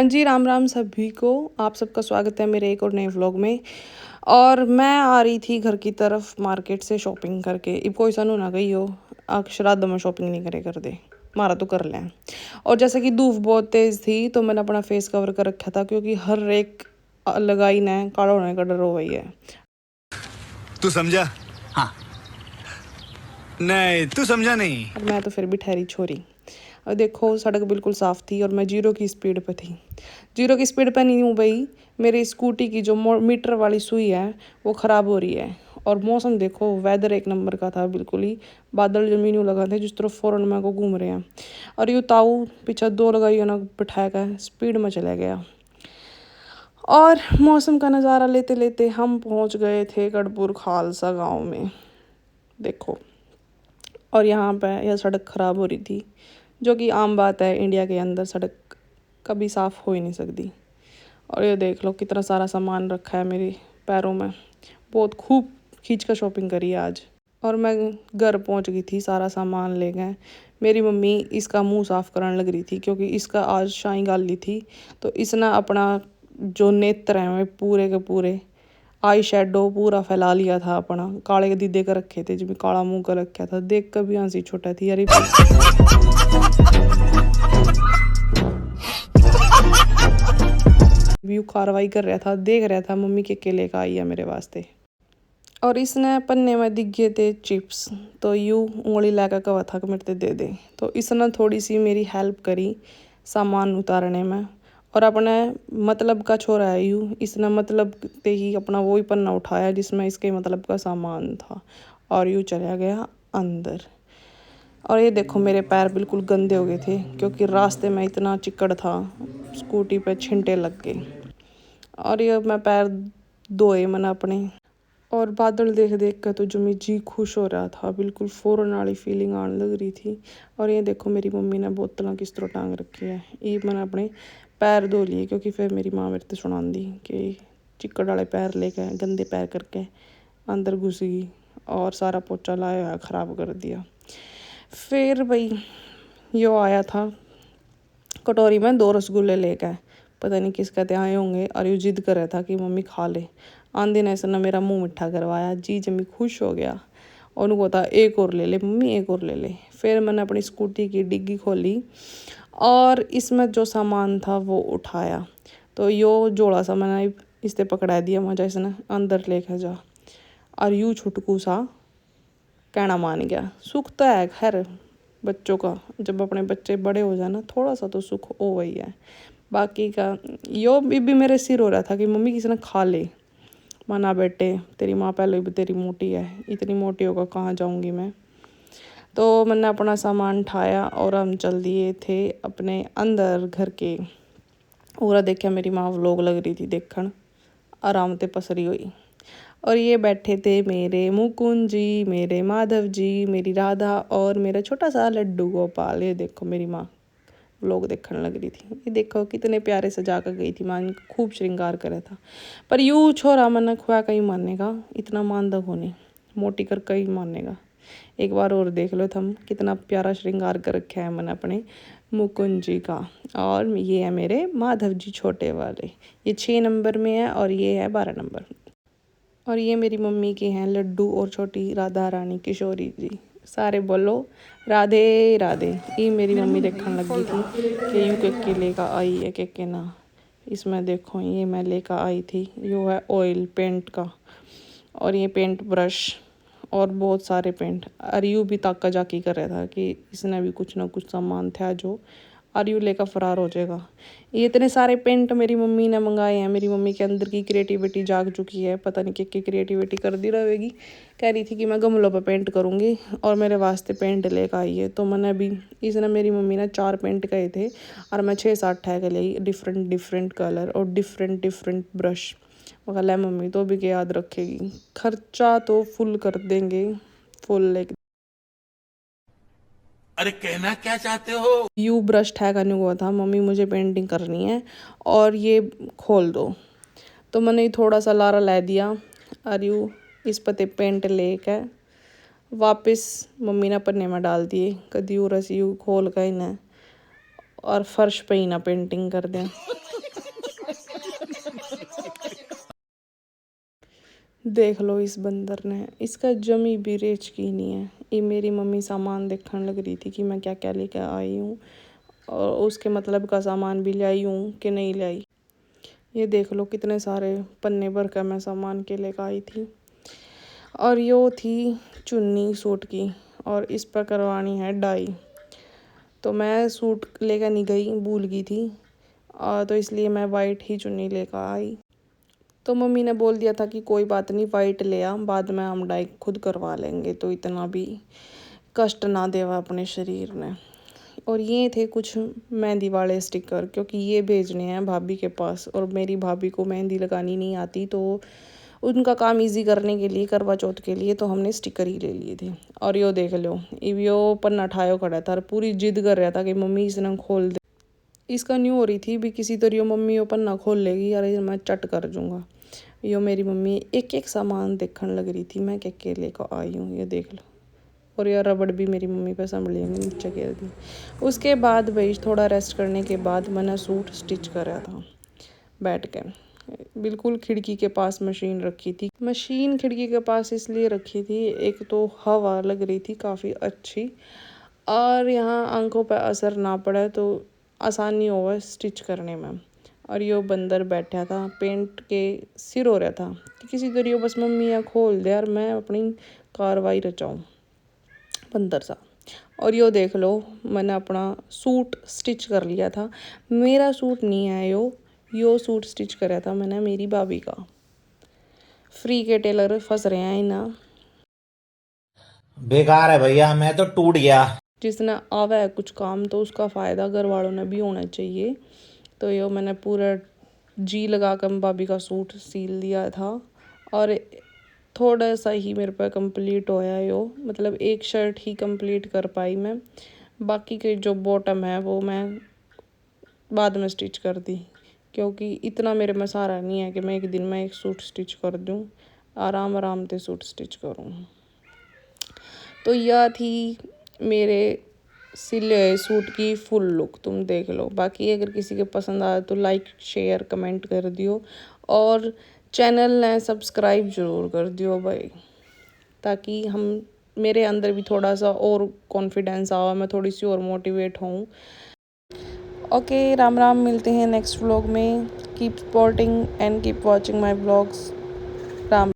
हाँ जी, राम राम सभी को। आप सबका स्वागत है मेरे एक और नए व्लॉग में। और मैं आ रही थी घर की तरफ मार्केट से शॉपिंग करके। अब कोई सानू ना गई हो श्राद्ध में शॉपिंग नहीं करे कर दे, मारा तो कर लें। और जैसे कि धूप बहुत तेज़ थी तो मैंने अपना फेस कवर कर रखा था, क्योंकि हर एक लगाई ने काला होने का डर हो गई है। तू समझा? हाँ। नहीं, तू समझा नहीं। और मैं तो फिर भी ठहरी छोरी। और देखो सड़क बिल्कुल साफ़ थी और मैं 0 की स्पीड पे थी। 0 की स्पीड पे नहीं हूँ भाई, मेरी स्कूटी की जो मीटर वाली सुई है वो ख़राब हो रही है। और मौसम देखो, वेदर एक नंबर का था बिल्कुल ही। बादल जमीन यूँ लगा थे जिस तरह फ़ौरन में को घूम रहे हैं। और यूँ ताऊ पीछे 2 लगाई ना बिठाया कर स्पीड में चला गया। और मौसम का नज़ारा लेते लेते हम पहुँच गए थे गढ़पुर खालसा गाँव में। देखो, और यहाँ पे यह सड़क ख़राब हो रही थी, जो कि आम बात है, इंडिया के अंदर सड़क कभी साफ़ हो ही नहीं सकती। और ये देख लो कितना सारा सामान रखा है मेरे पैरों में। बहुत खूब खींच कर शॉपिंग करी है आज। और मैं घर पहुंच गई थी, सारा सामान ले गए। मेरी मम्मी इसका मुंह साफ़ करने लग रही थी, क्योंकि इसका आज शाई गाली थी। तो इसने अपना जो नेत्र हैं वे पूरे के पूरे आई शेडो पूरा फैला लिया था अपना। काले दीदे कर रखे थे, जब काला मुंह कर रखा था। देख कर भी हंसी छोटा थी। अरे व्यू कार्रवाई कर रहा था, देख रहा था मम्मी के केले का आई है मेरे वास्ते। और इसने पन्ने में दिख गए थे चिप्स, तो यूँ उंगली लाकर कहा था कि मेरे ते दे दे। तो इसने थोड़ी सी मेरी हेल्प करी सामान उतारने में। और अपने मतलब का छोरा है यूँ, इसने मतलब ते ही अपना वही पन्ना उठाया जिसमें इसके मतलब का सामान था, और यूँ चला गया अंदर। और ये देखो मेरे पैर बिल्कुल गंदे हो गए थे, क्योंकि रास्ते में इतना चिक्कड़ था, स्कूटी पे छिंटे लग गए। और ये मैं पैर धोए मैंने अपने। और बादल देख देख कर तो जो मेरी जी खुश हो रहा था, बिल्कुल फ़ौरन वाली फीलिंग आने लग रही थी। और ये देखो मेरी मम्मी ने बोतलें किस तरह टांग रखी है। ये मैंने अपने पैर धो लिए, क्योंकि फिर मेरी माँ मेरे से सुना दी कि चिक्कड़ वाले पैर लेके गंदे पैर करके अंदर घुस गई और सारा पोचा लाया हुआ ख़राब कर दिया। फिर भाई यो आया था कटोरी में 2 रसगुल्ले लेकर, पता नहीं किसका ते आए होंगे। और ये जिद कर रहा था कि मम्मी खा ले। आंधी ने इसने मेरा मुंह मिठा करवाया, जी जमी खुश हो गया। और उनको था एक और ले ले मम्मी, एक और ले ले। फिर मैंने अपनी स्कूटी की डिग्गी खोली और इसमें जो सामान था वो उठाया। तो यो जोड़ा सा मैंने इससे पकड़ा दिया, मजा इसने अंदर लेकर जा। और यूँ छुटकू सा कहना मान गया। सुख तो है खैर बच्चों का, जब अपने बच्चे बड़े हो जाए ना, थोड़ा सा तो सुख हो वही है। बाकी का यो भी मेरे सिर हो रहा था कि मम्मी किसी ने खा ले। माना बेटे, तेरी माँ पहले भी तेरी मोटी है, इतनी मोटी होकर कहाँ जाऊँगी मैं। तो मैंने अपना सामान उठाया और हम चल दिए थे अपने अंदर घर के। पूरा देखा मेरी माँ व्लॉग लग रही थी देखण, आराम से पसरी हुई। और ये बैठे थे मेरे मुकुंद जी, मेरे माधव जी, मेरी राधा और मेरा छोटा सा लड्डू गोपाल। ये देखो मेरी माँ व्लॉग देखने लग रही थी। ये देखो कितने प्यारे सजा कर गई थी माँ, खूब श्रृंगार करे था। पर यूँ छोरा मन खुआ कहीं मानेगा, इतना मानदा होने मोटी कर कहीं मानेगा। एक बार और देख लो थम, कितना प्यारा श्रृंगार कर रखा है मैंने अपने मुकुंद जी का। और ये है मेरे माधव जी छोटे वाले, ये 6 नंबर में है और ये है 12 नंबर। और ये मेरी मम्मी के हैं लड्डू और छोटी राधा रानी किशोरी जी। सारे बोलो राधे राधे। ये मेरी मम्मी देखने लगी थी कि यूँ के लेकर आई है के ना। इसमें देखो ये मैं लेकर आई थी, यो है ऑयल पेंट का, और ये पेंट ब्रश और बहुत सारे पेंट। अरियू भी ताका जाकी कर रहा था कि इसने भी कुछ ना कुछ सामान था जो अरियू लेकर फरार हो जाएगा। ये इतने सारे पेंट मेरी मम्मी ने मंगाए हैं। मेरी मम्मी के अंदर की क्रिएटिविटी जाग चुकी है, पता नहीं क्या क्रिएटिविटी कर दी रहेगी। कह रही थी कि मैं गमलों पर पेंट करूँगी और मेरे वास्ते पेंट लेकर आई है। तो मैंने भी, इसने मेरी मम्मी ने 4 पेंट कहे थे और मैं 6-7 ठह के ली, डिफरेंट डिफरेंट कलर और डिफरेंट डिफरेंट ब्रश। मगर ले मम्मी तो भी क्या याद रखेगी, खर्चा तो फुल कर देंगे, फुल लेके। अरे कहना क्या चाहते हो? यू ब्रश ठा करने हुआ था, मम्मी मुझे पेंटिंग करनी है और ये खोल दो। तो मैंने थोड़ा सा लारा ला दिया और यू इस पते पेंट लेकर वापस मम्मी ने पन्ने में डाल दिए। कदी रस यू खोल कर इन्हें और फर्श पे ही ना पेंटिंग कर दें। देख लो इस बंदर ने, इसका जमी भी रेच की नहीं है। ये मेरी मम्मी सामान देखने लग रही थी कि मैं क्या क्या लेकर आई हूँ और उसके मतलब का सामान भी ले आई हूँ कि नहीं ले आई। ये देख लो कितने सारे पन्ने भर कर मैं सामान के लेकर आई थी। और यो थी चुन्नी सूट की और इस पर करवानी है डाई। तो मैं सूट लेकर नहीं गई, भूल गई थी, और तो इसलिए मैं वाइट ही चुन्नी लेकर आई। तो मम्मी ने बोल दिया था कि कोई बात नहीं, वाइट ले आ, बाद में हम डाई खुद करवा लेंगे, तो इतना भी कष्ट ना देवा अपने शरीर ने। और ये थे कुछ मेहंदी वाले स्टिकर, क्योंकि ये भेजने हैं भाभी के पास और मेरी भाभी को मेहंदी लगानी नहीं आती, तो उनका काम इजी करने के लिए करवा चौथ के लिए तो हमने स्टिकर ही ले लिए थे। और यो देख लो, यो पन्ना ठायो खड़ा था और पूरी जिद कर रहा था कि मम्मी इसने खोल दे। इसका न्यू हो रही थी भी किसी तरह मम्मी यो पन्ना खोल लेगी, अरे मैं चट कर दूंगा। यो मेरी मम्मी एक एक सामान देखने लग रही थी मैं क्या क्या लेकर आई हूँ, ये देख लो। और यह रबड़ भी मेरी मम्मी पे संभलेंगे, नीचे गिर दी। उसके बाद भाई थोड़ा रेस्ट करने के बाद मैंने सूट स्टिच करा था बैठ के। बिल्कुल खिड़की के पास मशीन रखी थी। मशीन खिड़की के पास इसलिए रखी थी, एक तो हवा लग रही थी काफ़ी अच्छी, और यहाँ आंखों पर असर ना पड़े तो आसानी हो स्टिच करने में। और यो बंदर बैठा था, पेंट के सिर हो रहा था कि किसी तरह बस मम्मी यहाँ खोल दे और मैं अपनी कार्रवाई रचाऊँ बंदर सा। और यो देख लो, मैंने अपना सूट स्टिच कर लिया था। मेरा सूट नहीं है यो सूट स्टिच करा था मैंने मेरी भाभी का। फ्री के टेलर फंस रहे हैं ना, बेकार है भैया, मैं तो टूट गया। जिसने आवा है कुछ काम तो उसका फ़ायदा घर वालों ने भी होना चाहिए। तो यो मैंने पूरा जी लगा कर भाभी का सूट सील दिया था और थोड़ा सा ही मेरे पे कंप्लीट होया यो, मतलब एक शर्ट ही कंप्लीट कर पाई मैं। बाकी के जो बॉटम है वो मैं बाद में स्टिच कर दी, क्योंकि इतना मेरे में सहारा नहीं है कि मैं एक दिन में एक सूट स्टिच कर दूँ, आराम आराम से सूट स्टिच करूँ। तो यह थी मेरे सिले हुए सूट की फुल लुक, तुम देख लो। बाकी अगर किसी के पसंद आया तो लाइक शेयर कमेंट कर दियो और चैनल ने सब्सक्राइब ज़रूर कर दियो भाई, ताकि हम मेरे अंदर भी थोड़ा सा और कॉन्फिडेंस आवा, मैं थोड़ी सी और मोटिवेट हूँ। ओके, राम राम, मिलते हैं नेक्स्ट व्लॉग में। Keep supporting and keep watching my vlogs. Ram.